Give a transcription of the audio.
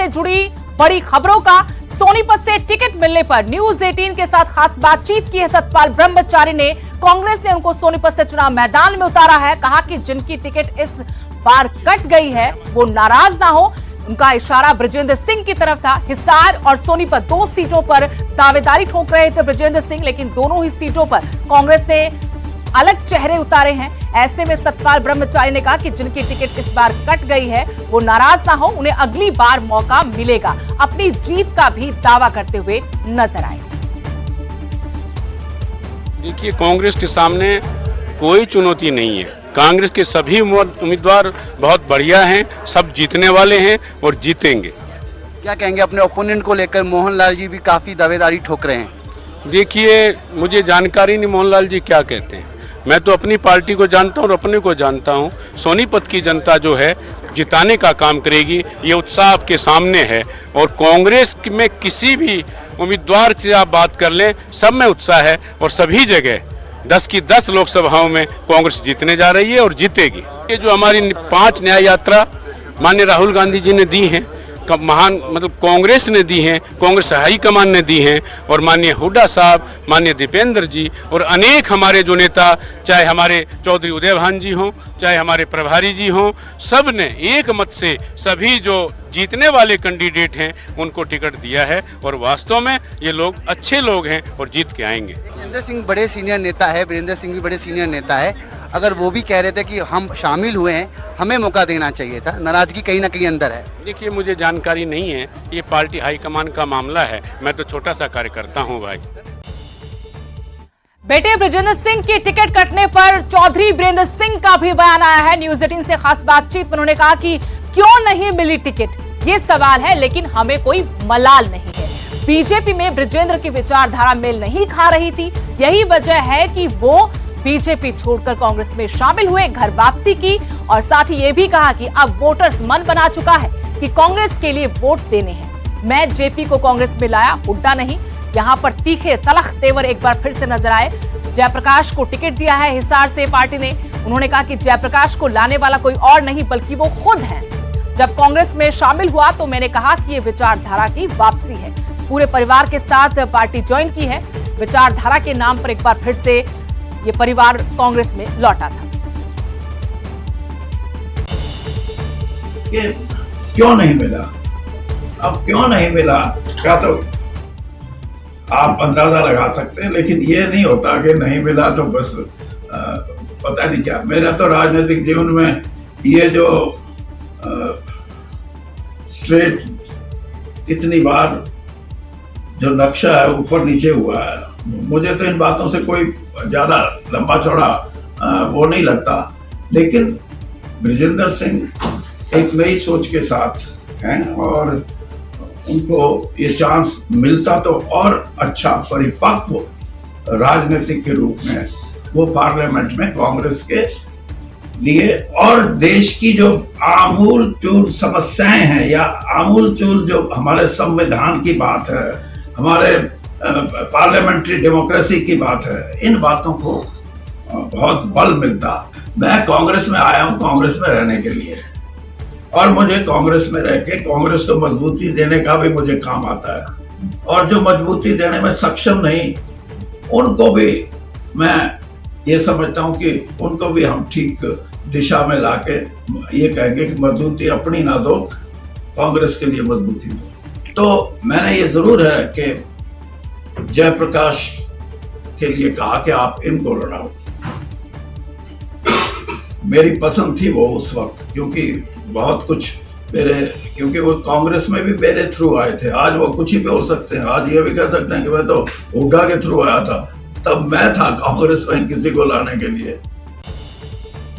से जुड़ी बड़ी खबरों का। सोनीपत से टिकट मिलने पर न्यूज 18 के साथ खास बातचीत की है सतपाल ब्रह्मचारी ने। कांग्रेस ने उनको सोनीपत से चुनाव मैदान में उतारा है। कहा कि जिनकी टिकट इस बार कट गई है वो नाराज ना हो। उनका इशारा बृजेंद्र सिंह की तरफ था। हिसार और सोनीपत 2 सीटों पर दावेदारी ठोक रहे थे बृजेंद्र सिंह, लेकिन दोनों ही सीटों पर कांग्रेस ने अलग चेहरे उतारे हैं। ऐसे में सतपाल ब्रह्मचारी ने कहा कि जिनकी टिकट इस बार कट गई है वो नाराज ना हो, उन्हें अगली बार मौका मिलेगा। अपनी जीत का भी दावा करते हुए नजर आए। देखिए, कांग्रेस के सामने कोई चुनौती नहीं है। कांग्रेस के सभी उम्मीदवार बहुत बढ़िया हैं, सब जीतने वाले हैं और जीतेंगे। क्या कहेंगे अपने ओपोनेंट को लेकर? मोहनलाल जी भी काफी दावेदारी ठोक रहे हैं। देखिए, मुझे जानकारी नहीं मोहनलाल जी क्या कहते हैं। मैं तो अपनी पार्टी को जानता हूँ और अपने को जानता हूँ। सोनीपत की जनता जो है जिताने का काम करेगी, ये उत्साह आपके सामने है। और कांग्रेस में किसी भी उम्मीदवार से आप बात कर लें, सब में उत्साह है और सभी जगह 10 की 10 लोकसभाओं में कांग्रेस जीतने जा रही है और जीतेगी। ये जो हमारी 5 न्याय यात्रा माननीय राहुल गांधी जी ने दी हैं, महान मतलब कांग्रेस ने दी हैं, कांग्रेस हाईकमान ने दी हैं, और माननीय हुड्डा साहब, माननीय दीपेंद्र जी और अनेक हमारे जो नेता, चाहे हमारे चौधरी उदय भान जी हों, चाहे हमारे प्रभारी जी हों, सब ने एक मत से सभी जो जीतने वाले कैंडिडेट हैं उनको टिकट दिया है। और वास्तव में ये लोग अच्छे लोग हैं और जीत के आएंगे। वीरेंद्र सिंह बड़े सीनियर नेता है, वीरेंद्र सिंह भी बड़े सीनियर नेता है। अगर वो भी कह रहे थे कि हम शामिल हुए हैं, हमें मौका देना चाहिए था, नाराजगी कहीं ना कहीं अंदर है। देखिए, मुझे जानकारी नहीं है, ये पार्टी हाईकमान का मामला है। मैं तो छोटा सा कार्यकर्ता हूँ भाई। बेटे बृजेंद्र सिंह की टिकट कटने पर चौधरी वीरेंद्र सिंह का भी बयान आया है। न्यूज 18 से खास बातचीत में उन्होंने कहा कि क्यों नहीं मिली टिकट, ये सवाल है, लेकिन हमें कोई मलाल नहीं है। बीजेपी में बृजेंद्र की विचारधारा मेल नहीं खा रही थी, यही वजह है कि वो बीजेपी छोड़कर कांग्रेस में शामिल हुए, घर वापसी की। और साथ ही ये भी कहा कि अब वोटर्स मन बना चुका है कि कांग्रेस के लिए वोट देने हैं। मैं जेपी को कांग्रेस में लाया, हुड्डा नहीं। यहाँ पर तीखे तलख तेवर एक बार फिर से नजर आए। जयप्रकाश को टिकट दिया है हिसार से पार्टी ने। उन्होंने कहा कि जयप्रकाश को लाने वाला कोई और नहीं बल्कि वो खुद हैं। जब कांग्रेस में शामिल हुआ तो मैंने कहा कि ये विचारधारा की वापसी है। पूरे परिवार के साथ पार्टी ज्वाइन की है। विचारधारा के नाम पर एक बार फिर से ये परिवार कांग्रेस में लौटा था। क्यों नहीं मिला? अब क्यों नहीं मिला क्या तो आप अंदाजा लगा सकते हैं, लेकिन ये नहीं होता कि नहीं मिला तो बस पता नहीं क्या। मेरा तो राजनीतिक जीवन में ये जो स्ट्रेट कितनी बार जो नक्शा है ऊपर नीचे हुआ है, मुझे तो इन बातों से कोई ज्यादा लंबा चौड़ा वो नहीं लगता। लेकिन बृजेंद्र सिंह एक नई सोच के साथ हैं और उनको ये चांस मिलता तो और अच्छा परिपक्व राजनीतिक के रूप में वो पार्लियामेंट में कांग्रेस के लिए और देश की जो आमूल चूल समस्याएं हैं या आमूल चूल जो हमारे संविधान की बात है, हमारे पार्लियामेंट्री डेमोक्रेसी की बात है, इन बातों को बहुत बल मिलता। मैं कांग्रेस में आया हूं कांग्रेस में रहने के लिए, और मुझे कांग्रेस में रह के कांग्रेस को मजबूती देने का भी मुझे काम आता है। और जो मजबूती देने में सक्षम नहीं, उनको भी मैं ये समझता हूं कि उनको भी हम ठीक दिशा में लाके ये कहेंगे कि मजबूती अपनी ना दो, कांग्रेस के लिए मजबूती दो। तो मैंने ये जरूर है कि जयप्रकाश के लिए कहा कि आप इनको लड़ाओ। मेरी पसंद थी वो उस वक्त, क्योंकि बहुत कुछ क्योंकि वो कांग्रेस में भी मेरे थ्रू आए थे। आज वो कुछ ही भी हो सकते हैं, आज ये भी कह सकते हैं कि मैं तो हुड्डा के थ्रू आया था, तब मैं था कांग्रेस में किसी को लाने के लिए।